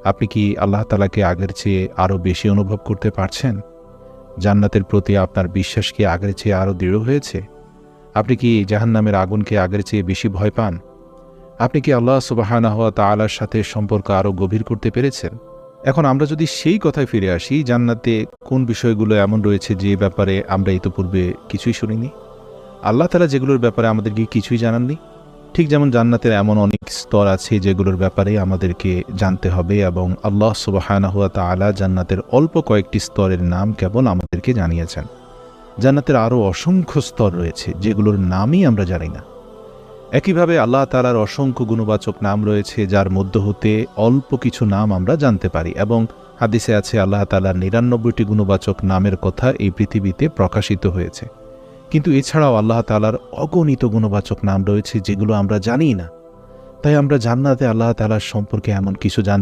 আপনি কি আল্লাহ তাআলাকে আগের চেয়ে আরও বেশি অনুভব করতে পারছেন? জান্নাতের প্রতি আপনার বিশ্বাস কি আগের চেয়ে আরও দৃঢ় হয়েছে? আপনি কি জাহান্নামের আগুনকে আগের চেয়ে বেশি ভয় পান? আপনি কি আল্লাহ সুবহানাহু ওয়া তাআলার সাথে সম্পর্ক আরও গভীর করতে পেরেছেন? এখন আমরা যদি সেই কথায় ফিরে আসি, জান্নাতে কোন বিষয়গুলো এমন রয়েছে যে ব্যাপারে আমরা ইতোপূর্বে কিছুই শুনিনি? আল্লাহ তাআলা যেগুলোর ব্যাপারে আমাদেরকে কিছুই জানাননি, ঠিক যেমন জান্নাতের এমন অনেক স্তর আছে যেগুলোর ব্যাপারে আমাদেরকে জানতে হবে, এবং আল্লাহ সুবহানাহু ওয়া তাআলা জান্নাতের অল্প কয়েকটি স্তরের নাম কেবল আমাদেরকে জানিয়েছেন। জান্নাতের আরও অসংখ্য স্তর রয়েছে যেগুলোর নামই আমরা জানি না। একইভাবে আল্লাহ তাআলার অসংখ্য গুণবাচক নাম রয়েছে যার মধ্য হতে অল্প কিছু নাম আমরা জানতে পারি, এবং হাদিসে আছে আল্লাহ তাআলার ৯৯টি গুণবাচক নামের কথা এই পৃথিবীতে প্রকাশিত হয়েছে। কিন্তু এছাড়াও আল্লাহ তাআলার অগণিত গুণবাচক নাম রয়েছে যেগুলো আমরা জানি না। তাই আমরা জান্নাতে আল্লাহ তাআলার সম্পর্কে এমন কিছু জানতে